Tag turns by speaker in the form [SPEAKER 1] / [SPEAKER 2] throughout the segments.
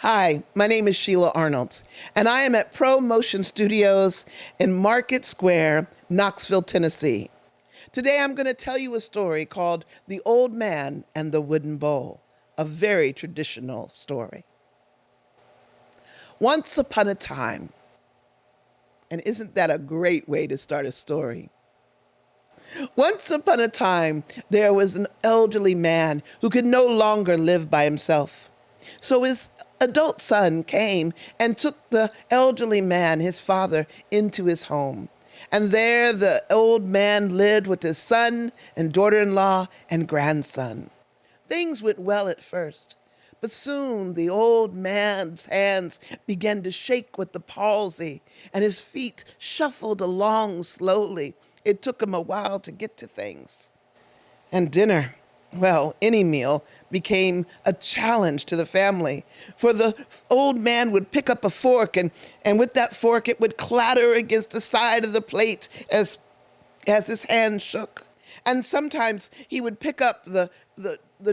[SPEAKER 1] Hi, my name is Shelia Arnold, and I am at ProMotion Studios in Market Square, Knoxville, Tennessee. Today I'm going to tell you a story called The Old Man and the Wooden Bowl, a very traditional story. Once upon a time, and isn't that a great way to start a story? Once upon a time, there was an elderly man who could no longer live by himself. So his adult son came and took the elderly man, his father, into his home. And there the old man lived with his son and daughter-in-law and grandson. Things went well at first, but soon the old man's hands began to shake with the palsy, and his feet shuffled along slowly. It took him a while to get to things. And dinner, well, any meal, became a challenge to the family. For the old man would pick up a fork, and with that fork it would clatter against the side of the plate as his hand shook. And sometimes he would pick up the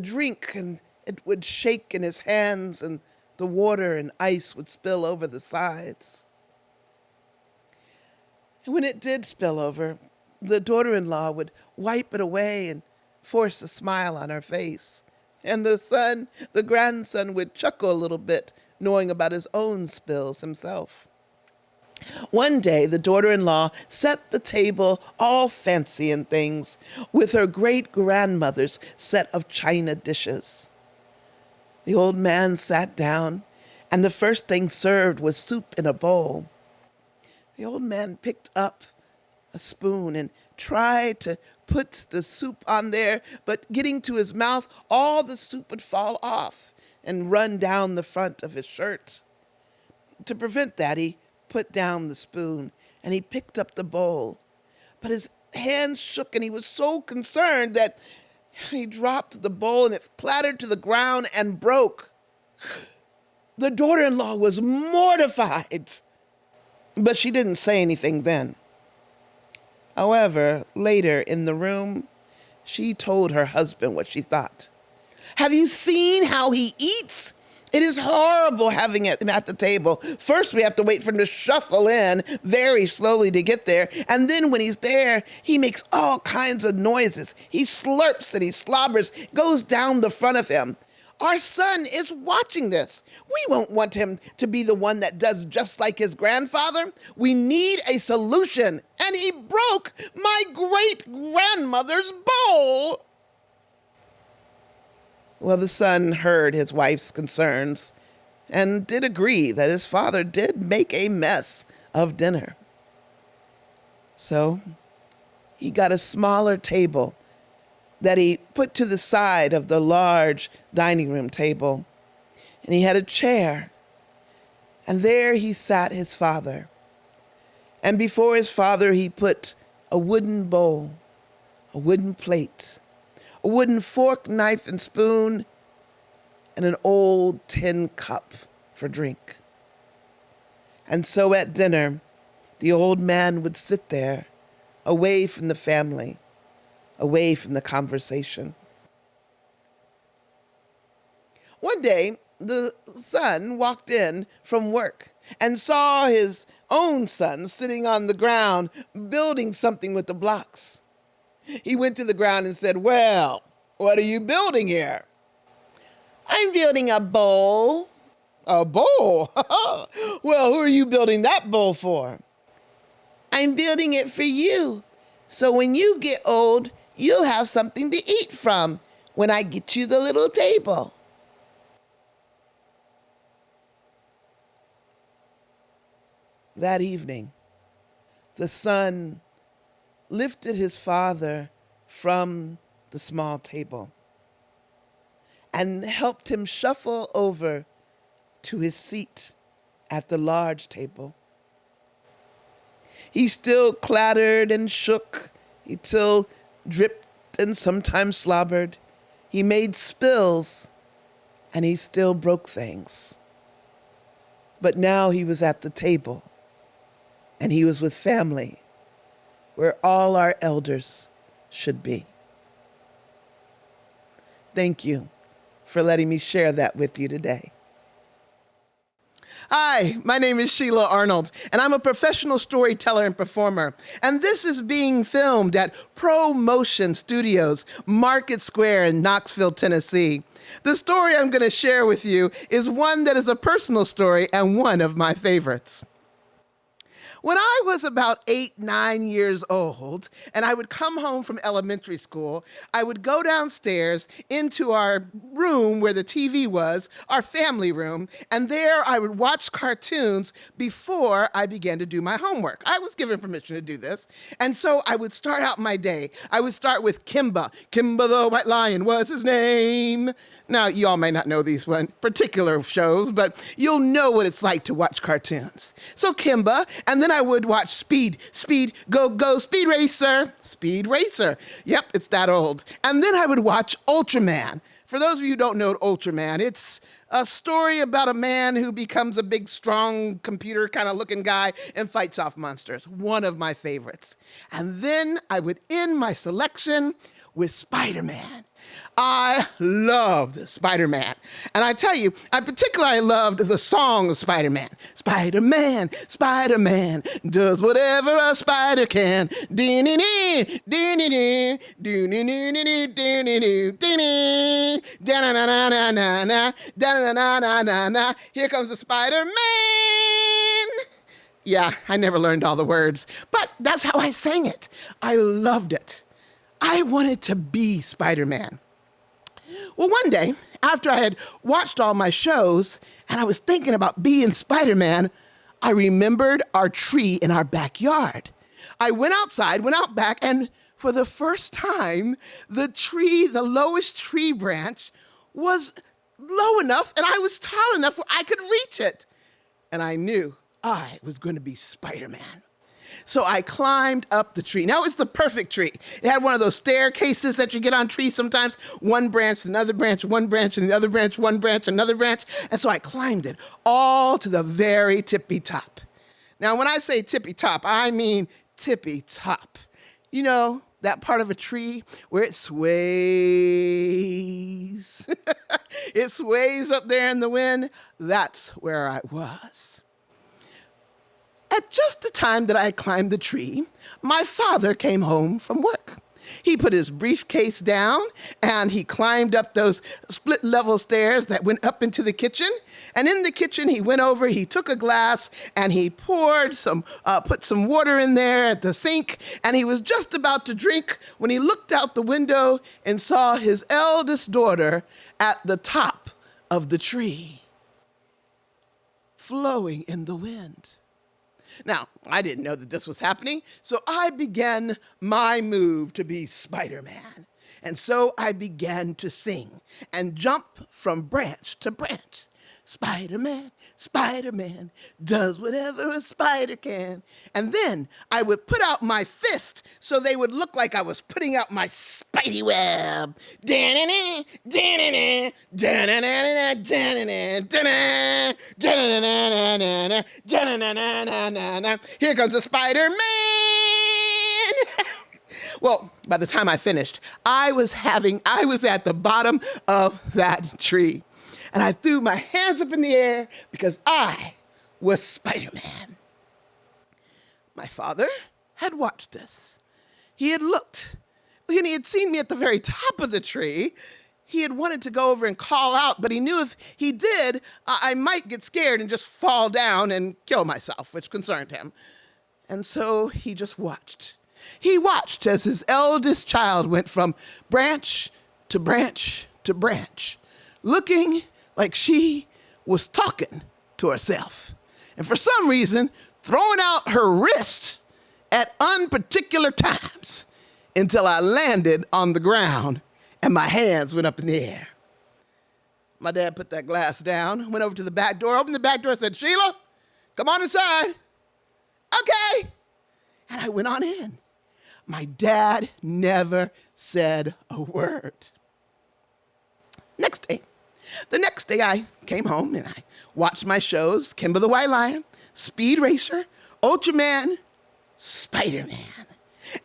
[SPEAKER 1] drink, and it would shake in his hands, and the water and ice would spill over the sides. And when it did spill over, the daughter-in-law would wipe it away and force a smile on her face. And the grandson would chuckle a little bit, knowing about his own spills himself. One day, the daughter-in-law set the table all fancy and things with her great-grandmother's set of china dishes. The old man sat down, and the first thing served was soup in a bowl. The old man picked up a spoon and tried to put the soup on there, but getting to his mouth, all the soup would fall off and run down the front of his shirt. To prevent that, he put down the spoon and he picked up the bowl. But his hands shook, and he was so concerned that he dropped the bowl and it clattered to the ground and broke. The daughter-in-law was mortified, but she didn't say anything then. However, later in the room, she told her husband what she thought. "Have you seen how he eats? It is horrible having him at the table. First, we have to wait for him to shuffle in very slowly to get there. And then when he's there, he makes all kinds of noises. He slurps and he slobbers, goes down the front of him. Our son is watching this. We won't want him to be the one that does just like his grandfather. We need a solution. And he broke my great-grandmother's bowl." Well, the son heard his wife's concerns and did agree that his father did make a mess of dinner. So he got a smaller table that he put to the side of the large dining room table, and he had a chair, and there he sat his father. And before his father, he put a wooden bowl, a wooden plate, a wooden fork, knife, and spoon, and an old tin cup for drink. And so at dinner, the old man would sit there, away from the family, away from the conversation. One day, the son walked in from work and saw his own son sitting on the ground building something with the blocks. He went to the ground and said, "Well, what are you building here?" "I'm building a bowl." "A bowl? Well, who are you building that bowl for?" "I'm building it for you, so when you get old, you'll have something to eat from when I get you the little table." That evening, the son lifted his father from the small table and helped him shuffle over to his seat at the large table. He still clattered and shook. He still dripped and sometimes slobbered. He made spills, and he still broke things. But now he was at the table, and he was with family, where all our elders should be. Thank you for letting me share that with you today. Hi, my name is Shelia Arnold, and I'm a professional storyteller and performer. And this is being filmed at ProMotion Studios, Market Square in Knoxville, Tennessee. The story I'm going to share with you is one that is a personal story and one of my favorites. When I was about 8, 9 years old, and I would come home from elementary school, I would go downstairs into our room where the TV was, our family room, and there I would watch cartoons before I began to do my homework. I was given permission to do this, and so I would start out my day. I would start with Kimba. Kimba the White Lion was his name. Now, you all may not know these particular shows, but you'll know what it's like to watch cartoons. So Kimba, and then I would watch Speed, Go, Go, Speed Racer. Yep, it's that old. And then I would watch Ultraman. For those of you who don't know Ultraman, it's a story about a man who becomes a big, strong, computer kind of looking guy and fights off monsters. One of my favorites. And then I would end my selection with Spider-Man. I loved Spider-Man. And I tell you, I particularly loved the song of Spider-Man. Spider-Man, Spider-Man, does whatever a spider can. Dee-dee-dee, dee-dee-dee, dee-dee-dee, dee-dee-dee, dee-dee, da-na-na-na-na-na, da-na-na-na-na-na. Here comes the Spider-Man. Yeah, I never learned all the words, but that's how I sang it. I loved it. I wanted to be Spider-Man. Well, one day, after I had watched all my shows and I was thinking about being Spider-Man, I remembered our tree in our backyard. I went outside, went out back, and for the first time, the lowest tree branch was low enough and I was tall enough where I could reach it. And I knew I was going to be Spider-Man. So I climbed up the tree. Now, it's the perfect tree. It had one of those staircases that you get on trees sometimes. One branch, another branch, one branch, and the other branch, one branch, another branch. And so I climbed it all to the very tippy top. Now, when I say tippy top, I mean tippy top. You know, that part of a tree where it sways. It sways up there in the wind. That's where I was. At just the time that I climbed the tree, my father came home from work. He put his briefcase down and he climbed up those split level stairs that went up into the kitchen. And in the kitchen, he went over, he took a glass and he put some water in there at the sink. And he was just about to drink when he looked out the window and saw his eldest daughter at the top of the tree, flowing in the wind. Now, I didn't know that this was happening, so I began my move to be Spider-Man. And so I began to sing and jump from branch to branch. Spider-Man, Spider-Man, does whatever a spider can. And then I would put out my fist so they would look like I was putting out my spidey web. Da-na-na, da-na-na, da-na-na, da-na-na, da-na, da-na-na-na-na-na, da-na-na-na-na-na. Here comes a Spider-Man. Well, by the time I finished, I was at the bottom of that tree. And I threw my hands up in the air because I was Spider-Man. My father had watched this. He had looked, and he had seen me at the very top of the tree. He had wanted to go over and call out, but he knew if he did, I might get scared and just fall down and kill myself, which concerned him. And so he just watched. He watched as his eldest child went from branch to branch to branch, looking like she was talking to herself. And for some reason, throwing out her wrist at unparticular times until I landed on the ground and my hands went up in the air. My dad put that glass down, went over to the back door, opened the back door, and said, "Sheila, come on inside." Okay. And I went on in. My dad never said a word. The next day I came home and I watched my shows, Kimba the White Lion, Speed Racer, Ultraman, Spider-Man.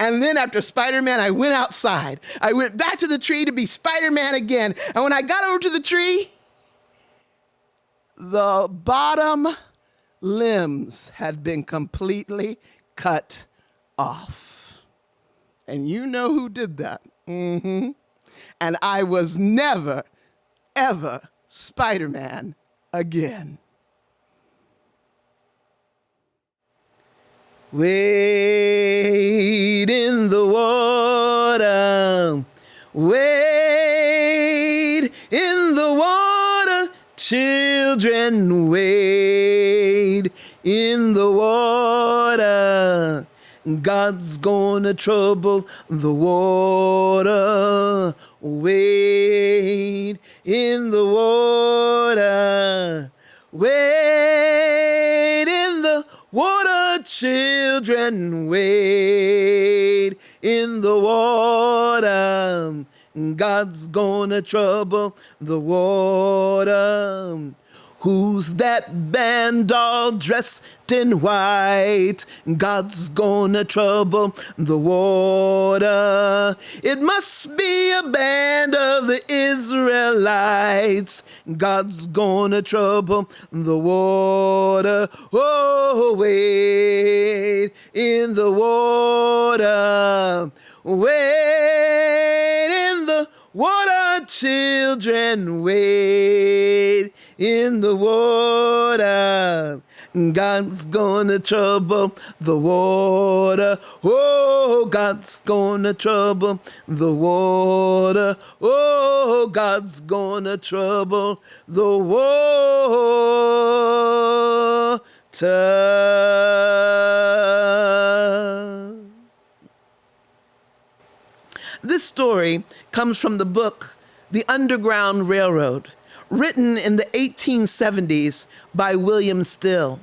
[SPEAKER 1] And then after Spider-Man, I went outside. I went back to the tree to be Spider-Man again. And when I got over to the tree, the bottom limbs had been completely cut off. And you know who did that. And I was never, ever Spider-Man again. Wade in the water, wade in the water, children, wade in the water. God's gonna trouble the water. Wade in the water. Wade in the water, children. Wade in the water. God's gonna trouble the water. Who's that band all dressed in white? God's gonna trouble the water. It must be a band of the Israelites. God's gonna trouble the water. Oh, wade in the water. Wade in the water, children, wade in the water. God's gonna trouble the water. Oh, God's gonna trouble the water. Oh, God's gonna trouble the water. This story comes from the book, The Underground Railroad, written in the 1870s by William Still.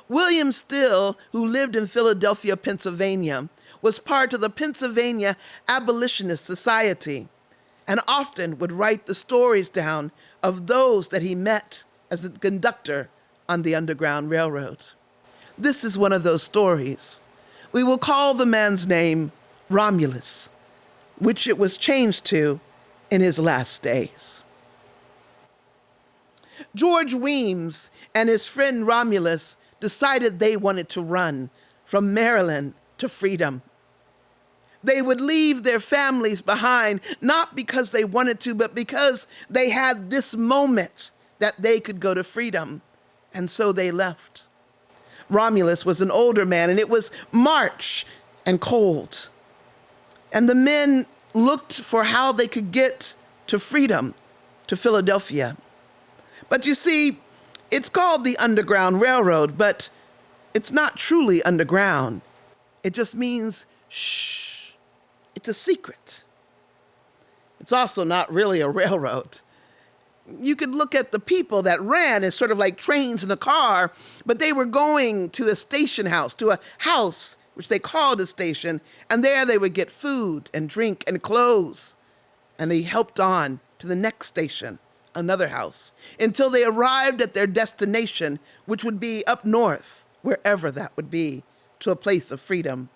[SPEAKER 1] William Still, who lived in Philadelphia, Pennsylvania, was part of the Pennsylvania Abolitionist Society and often would write the stories down of those that he met as a conductor on the Underground Railroad. This is one of those stories. We will call the man's name Romulus, which it was changed to in his last days. George Weems and his friend Romulus decided they wanted to run from Maryland to freedom. They would leave their families behind, not because they wanted to, but because they had this moment that they could go to freedom. And so they left. Romulus was an older man, and it was March and cold. And the men looked for how they could get to freedom, to Philadelphia. But you see, it's called the Underground Railroad, but it's not truly underground. It just means, shh, it's a secret. It's also not really a railroad. You could look at the people that ran as sort of like trains in a car, but they were going to a station house, to a house which they called a station, and there they would get food and drink and clothes. And they helped on to the next station, another house, until they arrived at their destination, which would be up north, wherever that would be, to a place of freedom.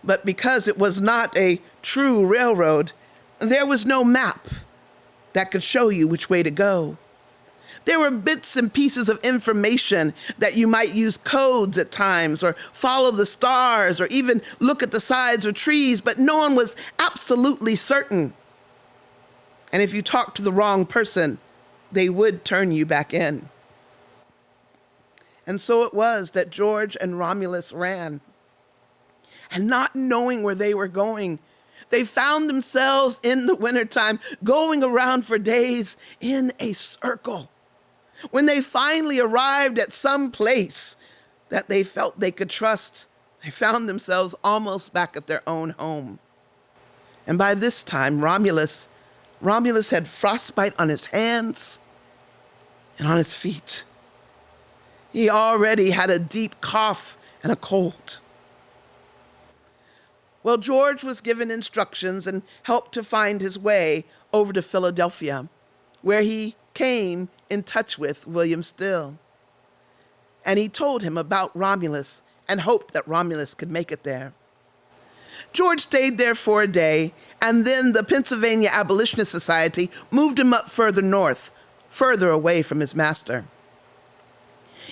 [SPEAKER 1] But because it was not a true railroad, there was no map that could show you which way to go. There were bits and pieces of information that you might use codes at times, or follow the stars, or even look at the sides of trees, but no one was absolutely certain. And if you talked to the wrong person, they would turn you back in. And so it was that George and Romulus ran. And not knowing where they were going, they found themselves in the wintertime going around for days in a circle. When they finally arrived at some place that they felt they could trust, they found themselves almost back at their own home. And by this time, Romulus had frostbite on his hands and on his feet. He already had a deep cough and a cold. Well, George was given instructions and helped to find his way over to Philadelphia, where he came in touch with William Still. And he told him about Romulus and hoped that Romulus could make it there. George stayed there for a day, and then the Pennsylvania Abolitionist Society moved him up further north, further away from his master.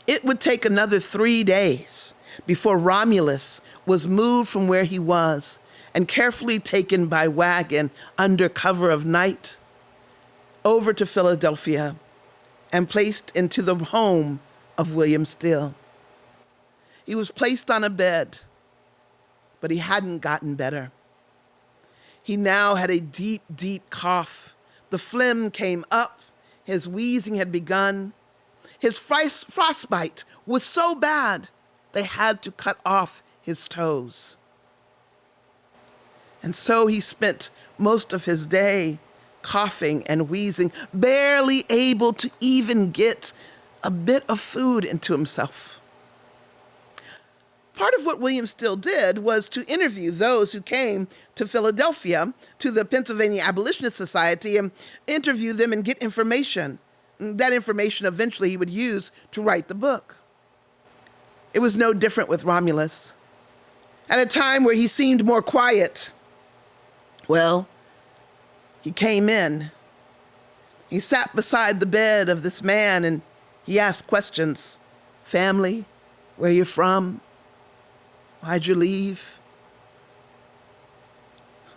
[SPEAKER 1] It would take another 3 days before Romulus was moved from where he was and carefully taken by wagon under cover of night over to Philadelphia and placed into the home of William Still. He was placed on a bed, but he hadn't gotten better. He now had a deep, deep cough. The phlegm came up. His wheezing had begun. His frostbite was so bad, they had to cut off his toes. And so he spent most of his day coughing and wheezing, barely able to even get a bit of food into himself. Part of what William Still did was to interview those who came to Philadelphia, to the Pennsylvania Abolitionist Society, and interview them and get information. That information eventually he would use to write the book. It was no different with Romulus. At a time where he seemed more quiet, well, he came in. He sat beside the bed of this man and he asked questions. Family, where you from? Why'd you leave?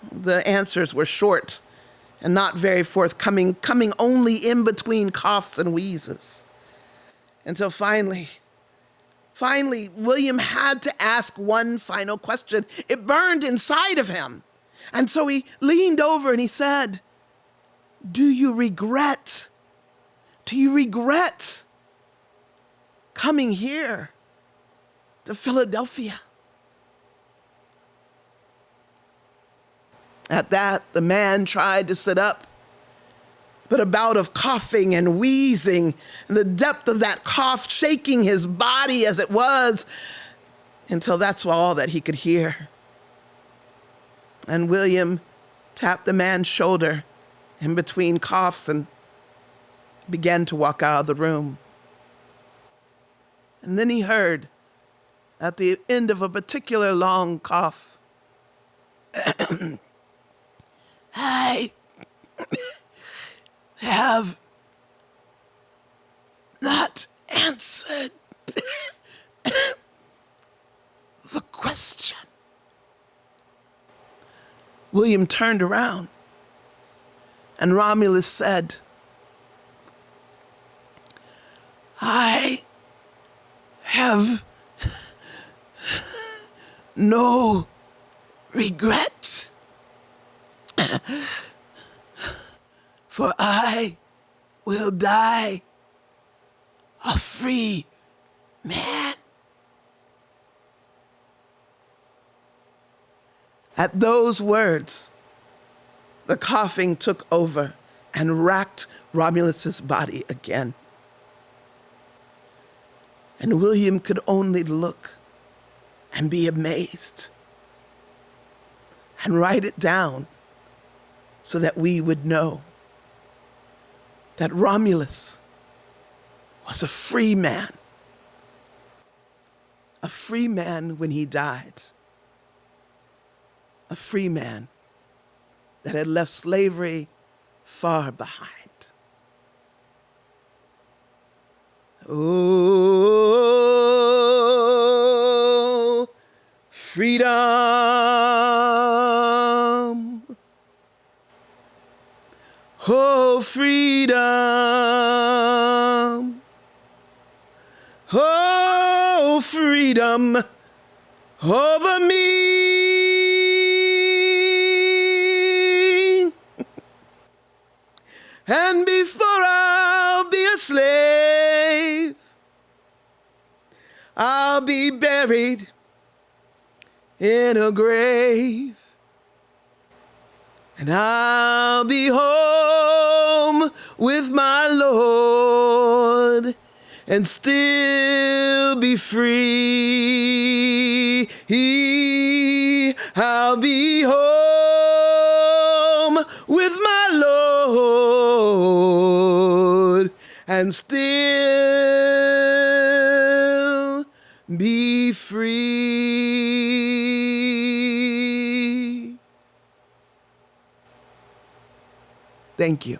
[SPEAKER 1] The answers were short and not very forthcoming, coming only in between coughs and wheezes. Until finally, William had to ask one final question. It burned inside of him. And so he leaned over and he said, do you regret coming here to Philadelphia? At that, the man tried to sit up, but a bout of coughing and wheezing, and the depth of that cough shaking his body as it was, until that's all that he could hear. And William tapped the man's shoulder in between coughs and began to walk out of the room. And then he heard, at the end of a particular long cough, I have not answered the question. William turned around and Romulus said, I have no regret, for I will die a free man. At those words, the coughing took over and racked Romulus's body again. And William could only look and be amazed and write it down so that we would know that Romulus was a free man when he died, a free man that had left slavery far behind. Oh, freedom. Oh, freedom. Oh, freedom over me. And before I'll be a slave, I'll be buried in a grave. And I'll be home with my Lord and still be free. I'll be home with my Lord and still be free. Thank you.